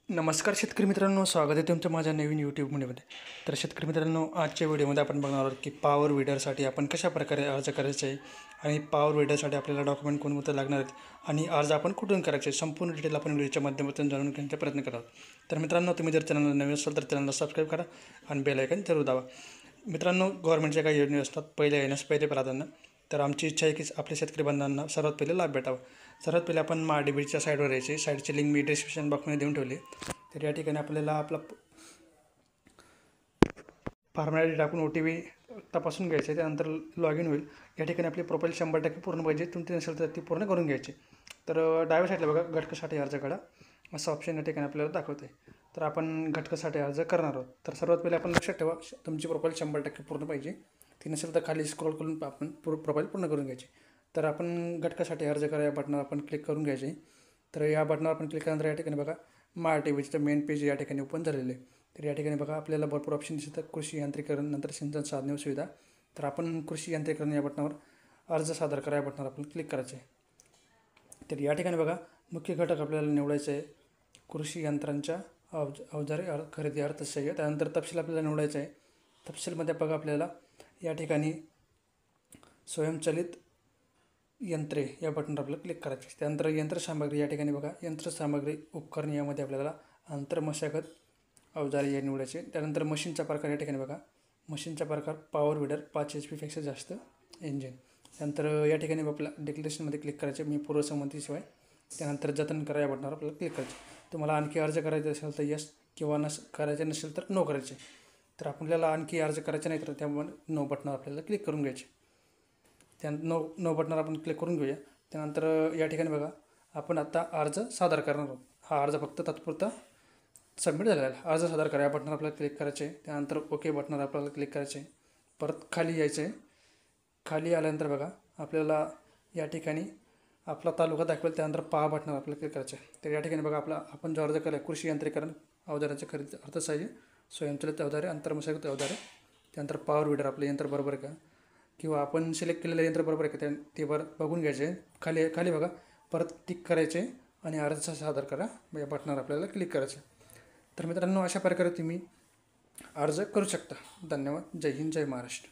नमस्कार शेतकरी मित्रांनो, स्वागत आहे तुमचं माझ्या नवीन यूट्यूब व्हिडिओमध्ये. तर शेतकरी मित्रांनो, आजच्या व्हिडिओमध्ये आपण बघणार आहोत की पॉवर विडरसाठी आपण कशा प्रकारे अर्ज करायचा आहे आणि पॉवर विडरसाठी आपल्याला डॉक्युमेंट कोणते लागणार आहेत आणि अर्ज आपण कुठून करायचे आहे, संपूर्ण डिटेल आपण व्हिडिओच्या माध्यमातून जाणून घेण्याचा प्रयत्न करत आहोत. तर मित्रांनो, तुम्ही जर चॅनलला नवीन असाल तर चॅनलला सबस्क्राईब करा आणि बेल आयकॉन जरूर दाबा. मित्रांनो, गव्हर्नमेंटच्या काही योजना असतात, पहिले येण्यास पहिले प्राधान्य. तर आमची इच्छा आहे की आपल्या शेतकरी बांधवांना सर्वात पहिले लाभ भेटावा. सर्वात पहिले आपण महाडीबीच्या साईडवर यायचे. साईडची लिंक मी डिस्क्रिप्शन बॉक्समध्ये देऊन ठेवली. तर या ठिकाणी आपल्याला आपला फॉर्मॅलिटी टाकून OTP तपासून घ्यायचे. त्यानंतर लॉग इन होईल. या ठिकाणी आपली प्रोफाईल 100% पूर्ण पाहिजे. तुमची नसेल तर ती पूर्ण करून घ्यायची. तर डाव्या साईडला बघा, घटकासाठी अर्ज करा असं ऑप्शन या ठिकाणी आपल्याला दाखवते. तर आपण घटकासाठी अर्ज करणार आहोत. तर सर्वात पहिले आपण लक्षात ठेवा, तुमची प्रोफाईल 100% पूर्ण पाहिजे. ती नसेल तर खाली स्क्रॉल करून आपण प्रोफाईल पूर्ण करून घ्यायची. तर आपण घटकासाठी अर्ज करा या बटनावर आपण क्लिक करून घ्यायचे. तर या बटनावर आपण क्लिक केल्यानंतर या ठिकाणी बघा, महाडीबीचं मेन पेज या ठिकाणी ओपन झालेलं आहे. तर या ठिकाणी बघा, आपल्याला भरपूर ऑप्शन दिसतात. कृषी यांत्रिकरण, नंतर सिंचन साधने व सुविधा. तर आपण कृषी यांत्रिकरण या बटनावर अर्ज सादर करा या बटनावर आपण क्लिक करायचे आहे. तर या ठिकाणी बघा, मुख्य घटक आपल्याला निवडायचं आहे कृषी यंत्रांच्या अवजारे खरेदी अर्थसहाय्य. त्यानंतर तपशील आपल्याला निवडायचं आहे. तपशीलमध्ये बघा, आपल्याला या ठिकाणी स्वयंचलित यंत्रे या बटनवर आपल्याला क्लिक करायचे. त्यानंतर यंत्रसामग्री या ठिकाणी बघा, यंत्रसामग्री उपकरणे यामध्ये आपल्याला अंतर्मशागत अवजारे या निवडायचे. त्यानंतर मशीनचा प्रकार या ठिकाणी बघा, मशीनचा प्रकार पॉवर विडर 5 HP पेक्षा जास्त इंजिन. त्यानंतर या ठिकाणी आपल्या डिक्लेरेशनमध्ये क्लिक करायचे, मी पूर्वसंमतीशिवाय. त्यानंतर जतन करा या बटनावर आपल्याला क्लिक करायचे. तुम्हाला आणखी अर्ज करायचे असेल तर यस किंवा करायचे नसेल तर नो करायचे. तर आपल्याला आणखी अर्ज करायचे नाही तर त्यामुळे नो बटनावर आपल्याला क्लिक करून घ्यायचे. नो बटनावर आपण क्लिक करून घेऊया. त्यानंतर या ठिकाणी बघा, आपण आता अर्ज सादर करणार आहोत. हा अर्ज फक्त तात्पुरता सबमिट झालेला आहे. अर्ज सादर करा या बटनावर आपल्याला क्लिक करायचे. त्यानंतर ओके बटनावर आपल्याला क्लिक करायचे. परत खाली यायचं आहे. खाली आल्यानंतर बघा, आपल्याला या ठिकाणी आपला तालुका दाखवेल. त्यानंतर पहा बटनावर आपल्याला क्लिक करायचे. तर या ठिकाणी बघा, आपण जो अर्ज केला आहे, कृषी यांत्रिकरण अवजारांचे खरेदी अर्थसहाय्य, स्वयंचलित अवजारे, अंतर्मशागत अवजारे, त्यानंतर पॉवर विडर आपलं यंत्र बरोबर आहे का, किंवा आपण सिलेक्ट केलेलं यंत्र बरोबर आहे का ते बघून घ्यायचे. खाली बघा, परत टिक करायचे आणि अर्ज सादर करा या बटनावर आपल्याला क्लिक करायचे. तर मित्रांनो, अशा प्रकारे तुम्ही अर्ज करू शकता. धन्यवाद. जय हिंद, जय महाराष्ट्र.